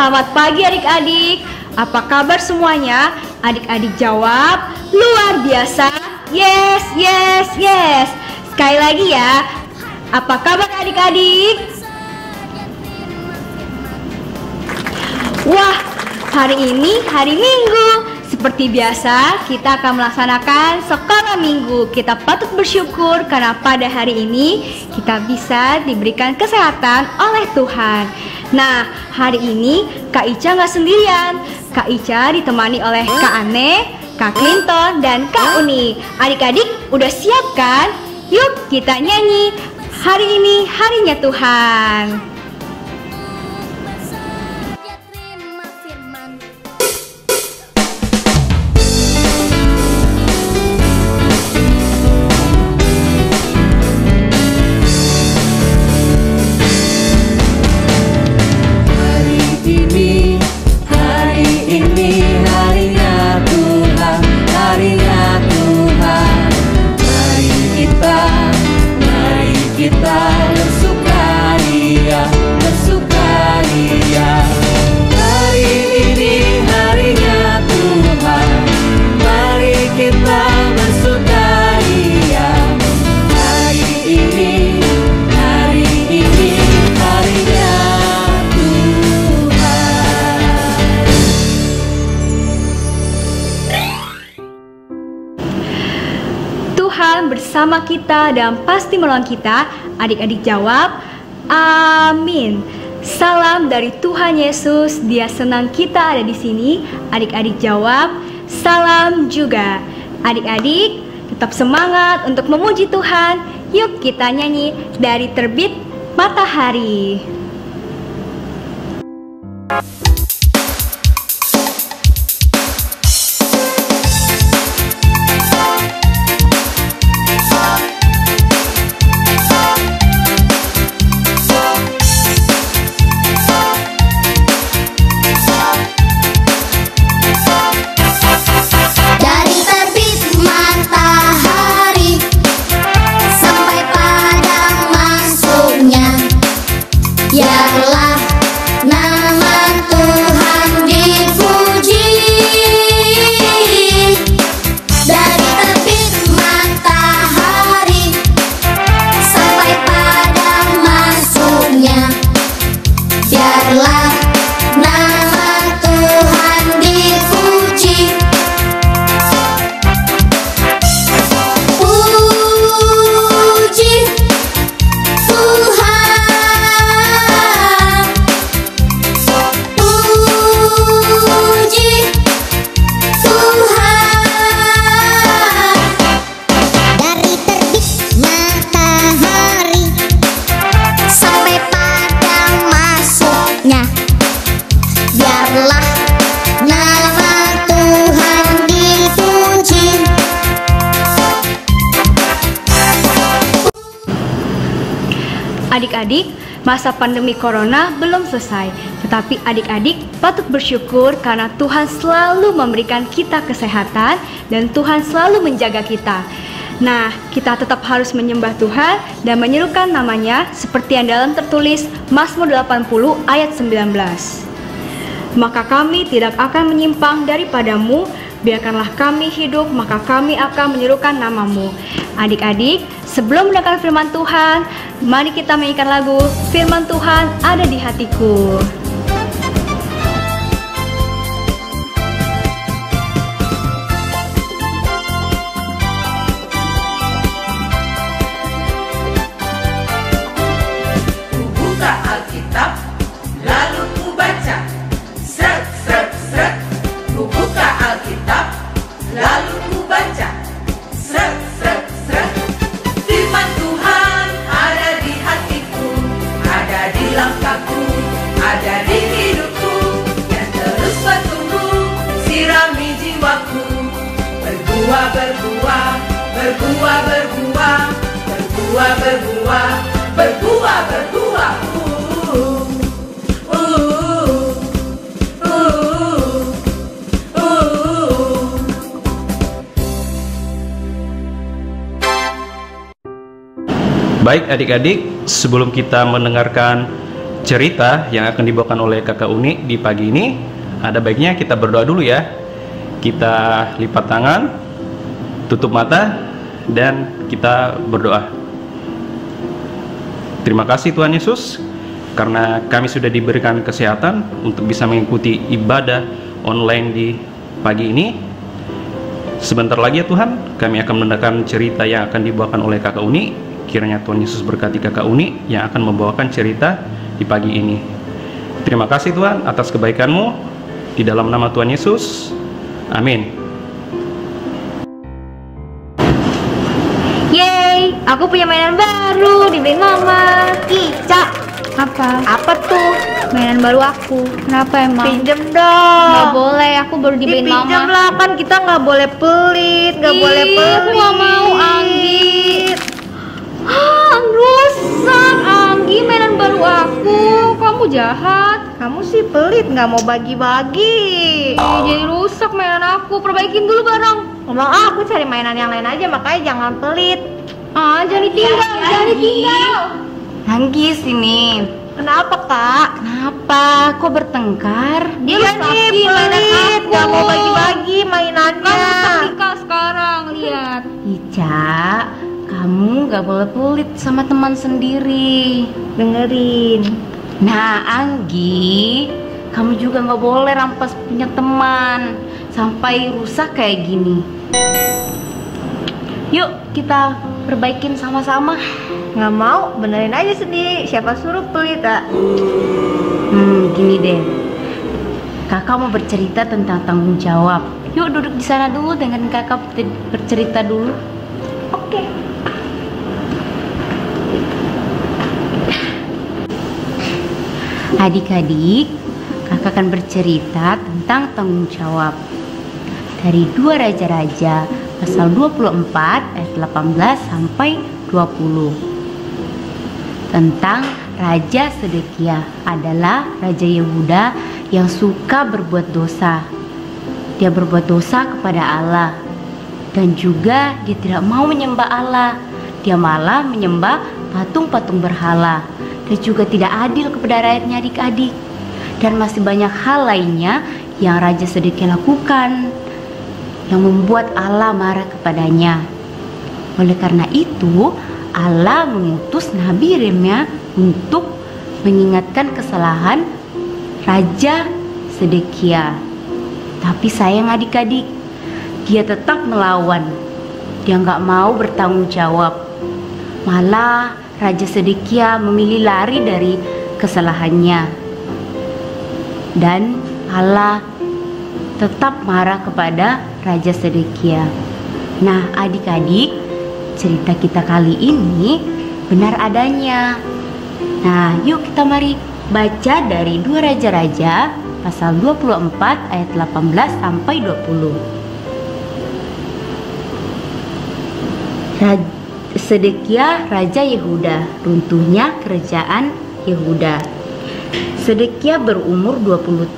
Selamat pagi adik-adik. Apa kabar semuanya? Adik-adik jawab, luar biasa. Yes, yes, yes. Sekali lagi ya. Apa kabar adik-adik? Wah, hari ini hari Minggu. Seperti biasa, kita akan melaksanakan sekolah minggu. Kita patut bersyukur karena pada hari ini kita bisa diberikan kesehatan oleh Tuhan. Nah, hari ini Kak Ica nggak sendirian. Kak Ica ditemani oleh Kak Ane, Kak Clinton, dan Kak Uni. Adik-adik udah siap kan? Yuk kita nyanyi. Hari ini harinya Tuhan. Tuhan bersama kita dan pasti menolong kita. Adik-adik jawab, amin. Salam dari Tuhan Yesus. Dia senang kita ada di sini. Adik-adik jawab, salam juga. Adik-adik tetap semangat untuk memuji Tuhan. Yuk kita nyanyi dari terbit matahari. Adik-adik, masa pandemi corona belum selesai, tetapi adik-adik patut bersyukur karena Tuhan selalu memberikan kita kesehatan dan Tuhan selalu menjaga kita. Nah, kita tetap harus menyembah Tuhan dan menyerukan namanya seperti yang dalam tertulis Mazmur 80 ayat 19. Maka kami tidak akan menyimpang daripadamu, biarkanlah kami hidup, maka kami akan menyerukan namamu. Adik-adik, sebelum mendengar firman Tuhan, mari kita menyanyikan lagu Firman Tuhan Ada di Hatiku. Buka Alkitab, lalu ku baca. Sret, sret, sret. Ku buka Alkitab, lalu ku baca. Sret, sret, sret. Firman Tuhan ada di hatiku, ada di langkahku, ada di hidupku, yang terus bertumbuh, sirami jiwaku. Berbuah, berbuah, berbuah, berbuah, berbuah, berbuah, berbuah, berbuah. Baik adik-adik, sebelum kita mendengarkan cerita yang akan dibawakan oleh Kakak Uni di pagi ini, ada baiknya kita berdoa dulu ya. Kita lipat tangan, tutup mata, dan kita berdoa. Terima kasih Tuhan Yesus, karena kami sudah diberikan kesehatan untuk bisa mengikuti ibadah online di pagi ini. Sebentar lagi ya Tuhan, kami akan mendengarkan cerita yang akan dibawakan oleh Kakak Uni. Kiranya Tuhan Yesus berkati Kakak Uni yang akan membawakan cerita di pagi ini. Terima kasih Tuhan atas kebaikan-Mu, di dalam nama Tuhan Yesus, amin. Yeay, aku punya mainan baru dibeliin Mama. Ih, Cak, Apa tuh? mainan baru aku? Kenapa emang? Pinjem dong. Nggak boleh, aku baru dibeliin Dipinjam Mama. lah, kan kita nggak boleh pelit, nggak Ih, boleh pelit. aku nggak mau, Anggi. Rusak, Anggi, mainan baru aku. Kamu jahat. Kamu sih pelit, nggak mau bagi-bagi. Jadi rusak mainan aku. Perbaikin dulu bareng. Ngomong aku cari mainan yang lain aja, makanya jangan pelit. Jangan ditinggal, jangan ditinggal. Anggi sini. Kenapa, Kak? Kenapa? Kok bertengkar? Dia Iya nih, rusakin mainan pelit, aku. nggak mau bagi-bagi mainannya. Kamu Tika sekarang, lihat. Ica, kamu gak boleh pelit sama teman sendiri. Dengerin. Nah, Anggi, kamu juga gak boleh rampas punya teman sampai rusak kayak gini. Yuk, kita perbaikin sama-sama. Nggak mau, benerin aja sendiri. Siapa suruh pelit, Kak? Gini deh. Kakak mau bercerita tentang tanggung jawab. Yuk duduk di sana dulu dengan kakak bercerita dulu. Oke. Adik-adik, kakak akan bercerita tentang tanggung jawab dari 2 Raja-Raja pasal 24 ayat 18 sampai 20. Tentang Raja Sedekia, adalah Raja Yehuda yang suka berbuat dosa. Dia berbuat dosa kepada Allah, dan juga dia tidak mau menyembah Allah. Dia malah menyembah patung-patung berhala. Dia juga tidak adil kepada rakyatnya, adik-adik. Dan masih banyak hal lainnya yang Raja Sedekia lakukan yang membuat Allah marah kepadanya. Oleh karena itu, Allah mengutus Nabi Yeremia untuk mengingatkan kesalahan Raja Sedekia. Tapi sayang adik-adik, dia tetap melawan. Dia nggak mau bertanggung jawab. Malah Raja Sedekia memilih lari dari kesalahannya. Dan Allah tetap marah kepada Raja Sedekia. Nah adik-adik, cerita kita kali ini benar adanya. Nah yuk kita mari baca dari 2 Raja-Raja pasal 24 ayat 18 sampai 20. Sedekia Raja Yehuda, runtuhnya kerajaan Yehuda. Sedekia berumur 21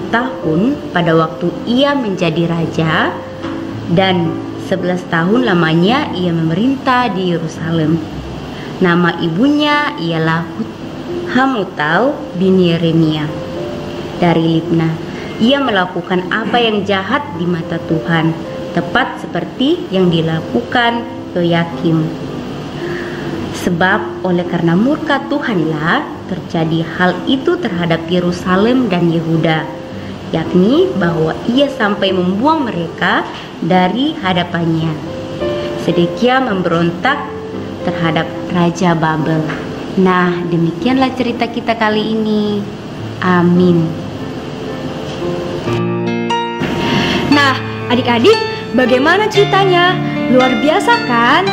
tahun pada waktu ia menjadi raja, dan 11 tahun lamanya ia memerintah di Yerusalem. Nama ibunya ialah Hamutal bin Yeremia dari Libna. Ia melakukan apa yang jahat di mata Tuhan, tepat seperti yang dilakukan Yoyakim. Sebab oleh karena murka Tuhanlah terjadi hal itu terhadap Yerusalem dan Yehuda, yakni bahwa ia sampai membuang mereka dari hadapannya. Sedekia memberontak terhadap Raja Babel. Nah, demikianlah cerita kita kali ini. Amin. Nah, adik-adik, bagaimana ceritanya? Luar biasa kan?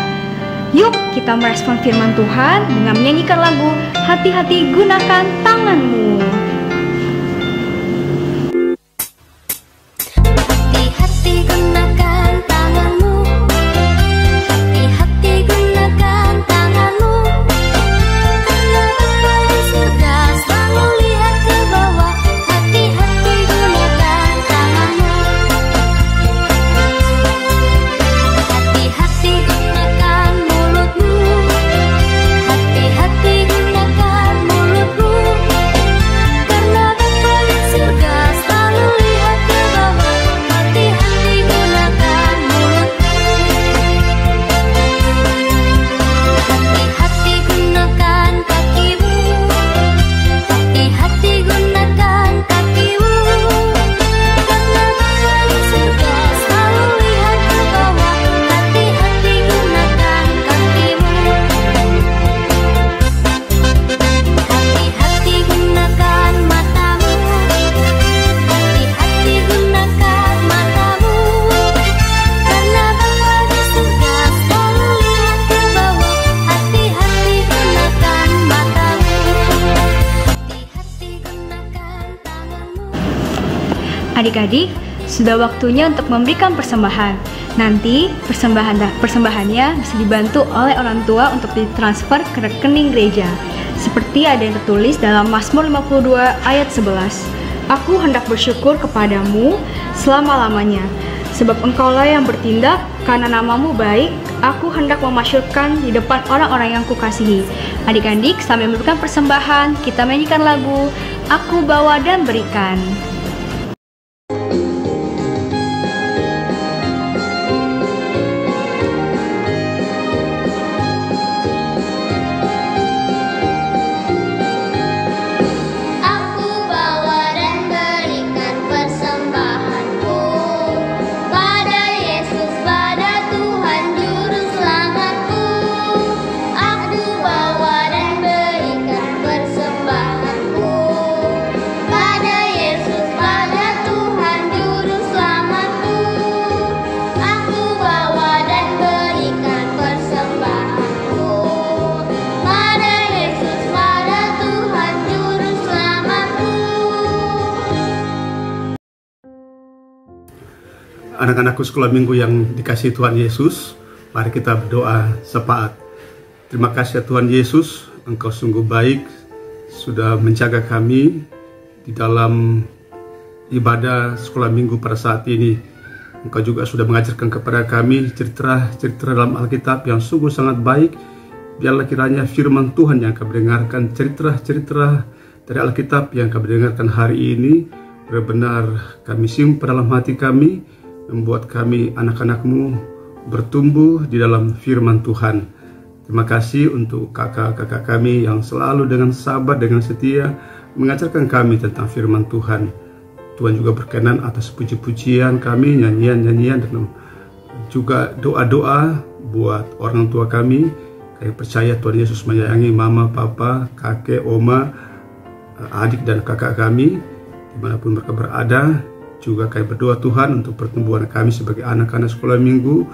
Yuk kita merespon firman Tuhan dengan menyanyikan lagu Hati-hati Gunakan Tanganmu. Hati-hati gunakan tanganmu, hati-hati gunakan tanganmu, karena Bapa di surga selalu lihat ke bawah. Hati-hati gunakan tanganmu, hati-hati gunakan mulutmu, hati-hati gunakan mulutmu, Adik-adik, sudah waktunya untuk memberikan persembahan. Nanti persembahannya bisa dibantu oleh orang tua untuk ditransfer ke rekening gereja. Seperti ada yang tertulis dalam Mazmur 52 ayat 11. Aku hendak bersyukur kepadamu selama-lamanya, sebab engkaulah yang bertindak, karena namamu baik, aku hendak memasyurkan di depan orang-orang yang kukasihi. Adik-adik, sambil memberikan persembahan, kita menyanyikan lagu Aku Bawa dan Berikan. Anak-anakku sekolah minggu yang dikasihi Tuhan Yesus, mari kita berdoa sepakat. Terima kasih ya Tuhan Yesus, Engkau sungguh baik, sudah menjaga kami di dalam ibadah sekolah minggu pada saat ini. Engkau juga sudah mengajarkan kepada kami cerita-cerita dalam Alkitab yang sungguh sangat baik. Biarlah kiranya firman Tuhan yang kami dengarkan, cerita-cerita dari Alkitab yang kami dengarkan hari ini, benar-benar kami simpan dalam hati kami, membuat kami anak-anak-Mu bertumbuh di dalam firman Tuhan. Terima kasih untuk kakak-kakak kami yang selalu dengan sabar, dengan setia mengajarkan kami tentang firman Tuhan. Tuhan juga berkenan atas puji-pujian kami, nyanyian-nyanyian, dan juga doa-doa buat orang tua kami. Kami percaya Tuhan Yesus menyayangi mama, papa, kakek, oma, adik dan kakak kami dimanapun mereka berada. Juga kami berdoa Tuhan untuk pertumbuhan kami sebagai anak-anak sekolah minggu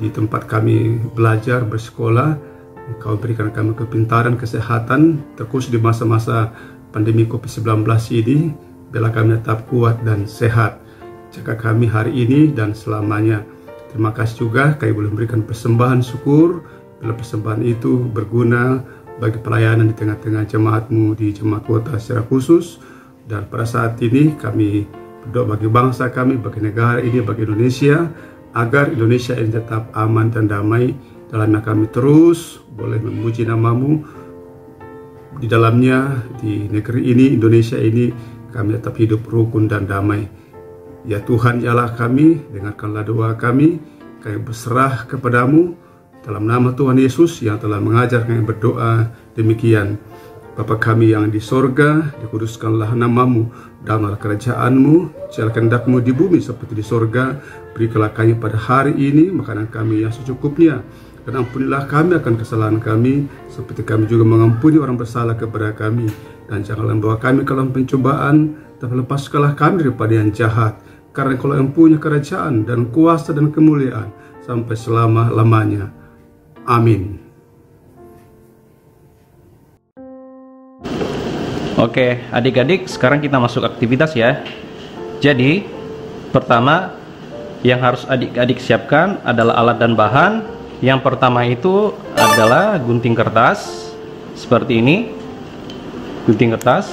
di tempat kami belajar bersekolah. Engkau berikan kami kepintaran, kesehatan, terkhusus di masa-masa pandemi COVID-19 ini. Biarlah kami tetap kuat dan sehat. Jaga kami hari ini dan selamanya. Terima kasih juga kami boleh memberikan persembahan syukur. Bila persembahan itu berguna bagi pelayanan di tengah-tengah jemaat-Mu di jemaat kota secara khusus. Dan pada saat ini kami berdoa bagi bangsa kami, bagi negara ini, bagi Indonesia, agar Indonesia ini tetap aman dan damai. Dalamnya kami terus boleh memuji nama-Mu. Di dalamnya, di negeri ini, Indonesia ini, kami tetap hidup rukun dan damai. Ya Tuhan, ialah kami, dengarkanlah doa kami berserah kepadamu, dalam nama Tuhan Yesus yang telah mengajar kami berdoa demikian. Bapa kami yang di sorga, dikuduskanlah namamu, datanglah kerajaan-Mu, jadilah kehendak-Mu di bumi seperti di sorga. Berikanlah kami pada hari ini makanan kami yang secukupnya, dan ampunilah kami akan kesalahan kami, seperti kami juga mengampuni orang bersalah kepada kami. Dan janganlah membawa kami ke dalam pencobaan, tapi lepaskanlah kami daripada yang jahat. Karena Engkau yang punya kerajaan dan kuasa dan kemuliaan sampai selama-lamanya. Amin. Oke, adik-adik, sekarang kita masuk aktivitas ya. Jadi, pertama yang harus adik-adik siapkan adalah alat dan bahan. Yang pertama itu adalah gunting kertas, seperti ini. Gunting kertas.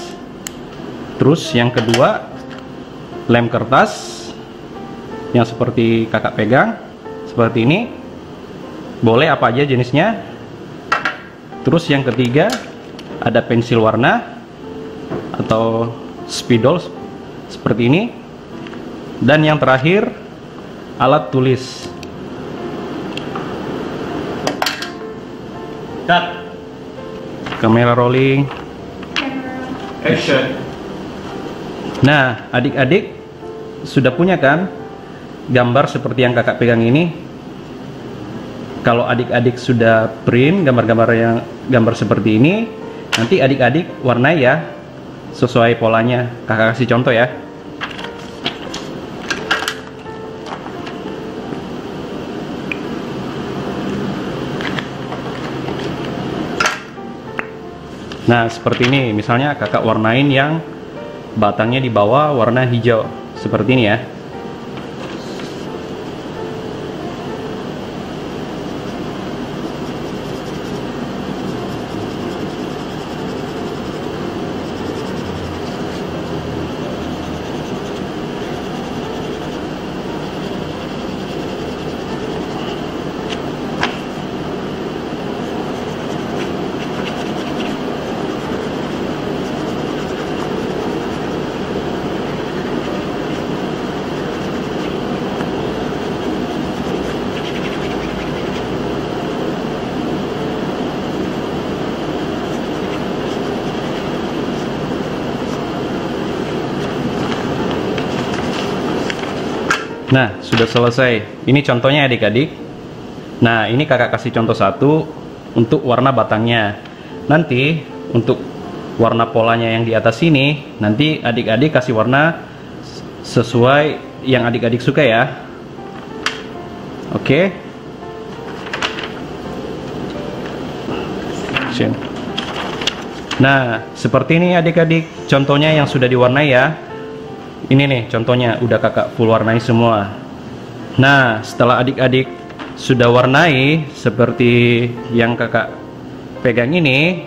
Terus yang kedua, lem kertas, yang seperti kakak pegang, seperti ini. Boleh apa aja jenisnya. Terus yang ketiga, ada pensil warna atau spidol seperti ini. Dan yang terakhir, alat tulis. Cut. Kamera rolling. Action. Nah, adik-adik sudah punya kan gambar seperti yang kakak pegang ini? Kalau adik-adik sudah print gambar seperti ini, nanti adik-adik warnai ya sesuai polanya. Kakak kasih contoh ya. Nah, seperti ini. Misalnya kakak warnain yang batangnya di bawah warna hijau seperti ini ya. Nah, sudah selesai. Ini contohnya adik-adik. Nah, ini kakak kasih contoh satu untuk warna batangnya. Nanti untuk warna polanya yang di atas ini, nanti adik-adik kasih warna sesuai yang adik-adik suka ya. Oke. Nah, seperti ini adik-adik contohnya yang sudah diwarnai ya. Ini nih contohnya udah kakak full warnai semua. Nah, setelah adik-adik sudah warnai seperti yang kakak pegang ini,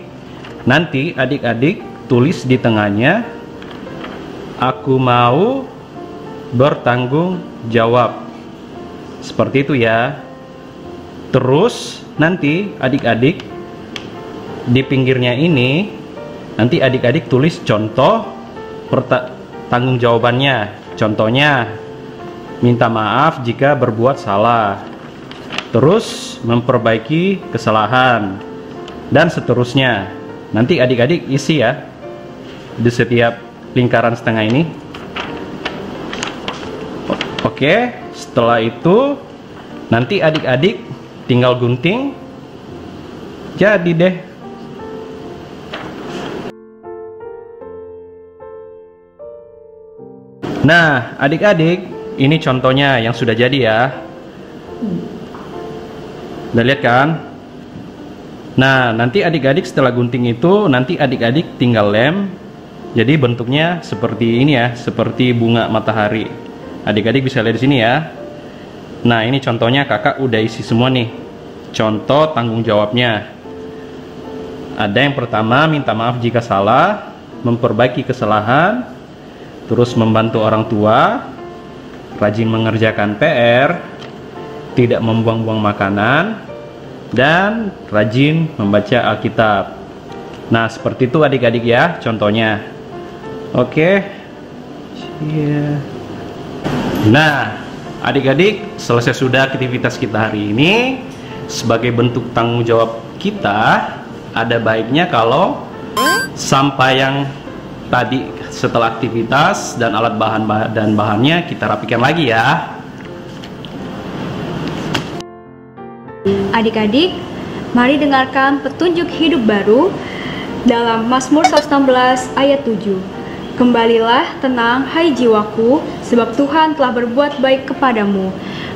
nanti adik-adik tulis di tengahnya, aku mau bertanggung jawab. Seperti itu ya. Terus nanti adik-adik di pinggirnya ini, nanti adik-adik tulis contoh tanggung jawabannya. Contohnya, minta maaf jika berbuat salah, terus memperbaiki kesalahan, dan seterusnya. Nanti adik-adik isi ya di setiap lingkaran setengah ini. Oke, setelah itu nanti adik-adik tinggal gunting, jadi deh. Nah, adik-adik, ini contohnya yang sudah jadi ya. Udah lihat kan? Nah, nanti adik-adik setelah gunting itu, nanti adik-adik tinggal lem. Jadi bentuknya seperti ini ya, seperti bunga matahari. Adik-adik bisa lihat di sini ya. Nah, ini contohnya kakak udah isi semua nih. Contoh tanggung jawabnya. Ada yang pertama, minta maaf jika salah, memperbaiki kesalahan, terus membantu orang tua, rajin mengerjakan PR, tidak membuang-buang makanan, dan rajin membaca Alkitab. Nah, seperti itu adik-adik ya contohnya. Oke. Nah, adik-adik, selesai sudah aktivitas kita hari ini. Sebagai bentuk tanggung jawab kita, ada baiknya kalau sampah yang tadi setelah aktivitas dan alat dan bahannya kita rapikan lagi ya. Adik-adik, mari dengarkan petunjuk hidup baru dalam Mazmur 116 ayat 7. Kembalilah tenang hai jiwaku, sebab Tuhan telah berbuat baik kepadamu.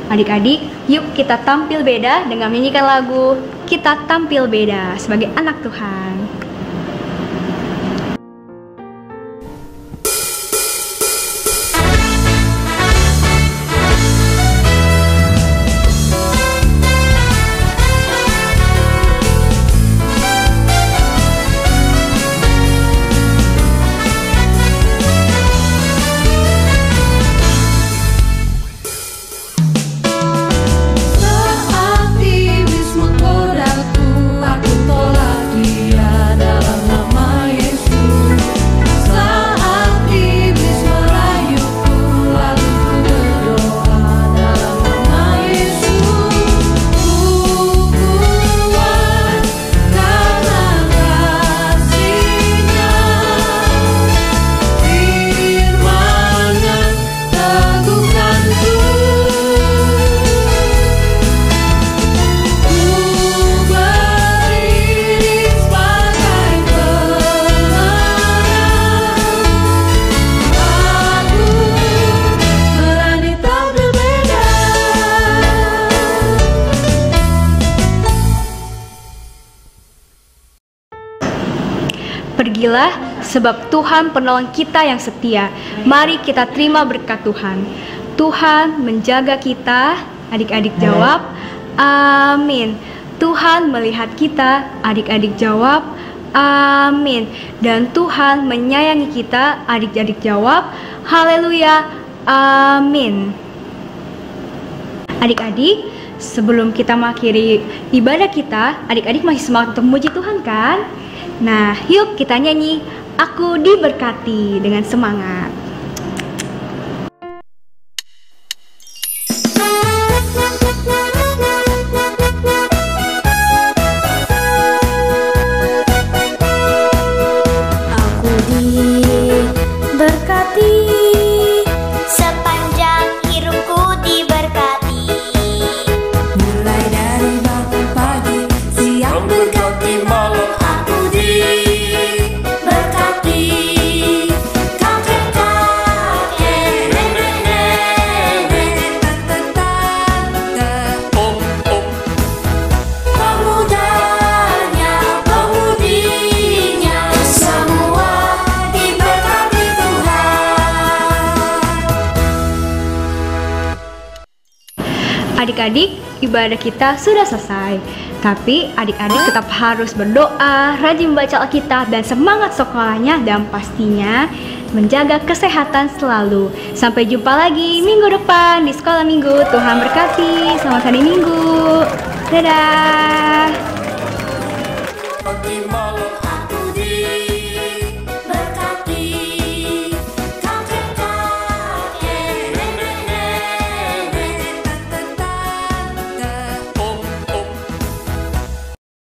Adik-adik, yuk kita tampil beda dengan menyanyikan lagu Kita Tampil Beda sebagai anak Tuhan. Saat iblis menggodaku, aku tolak dia dalam nama Yesus. Saat iblis merayuku, lalu ku berdoa dalam nama Yesus. Ku kuat karena kasih-Nya, firman-Nya teguhkanku. Ku berdiri sebagai pemenang. Aku berani tampil beda. Pergilah, sebab Tuhan penolong kita yang setia. Mari kita terima berkat Tuhan. Tuhan menjaga kita, adik-adik jawab, amin. Tuhan melihat kita, adik-adik jawab, amin. Dan Tuhan menyayangi kita, adik-adik jawab, haleluya, amin. Adik-adik, sebelum kita mengakhiri ibadah kita, adik-adik masih semangat untuk memuji Tuhan kan? Nah, yuk kita nyanyi Aku Diberkati dengan semangat. Aku diberkati, sepanjang hidupku diberkati. Mulai dari bangun pagi, siang berganti malam, aku diberkati. Kakek-kakek, nenek-nenek, tante-tante, om-om, pemudanya, pemudinya, semua diberkati Tuhan. Adik-adik, ibadah kita sudah selesai. Tapi adik-adik tetap harus berdoa, rajin membaca Alkitab, dan semangat sekolahnya, dan pastinya menjaga kesehatan selalu. Sampai jumpa lagi minggu depan di sekolah minggu. Tuhan berkati. Selamat hari Minggu. Dadah. Berganti malam.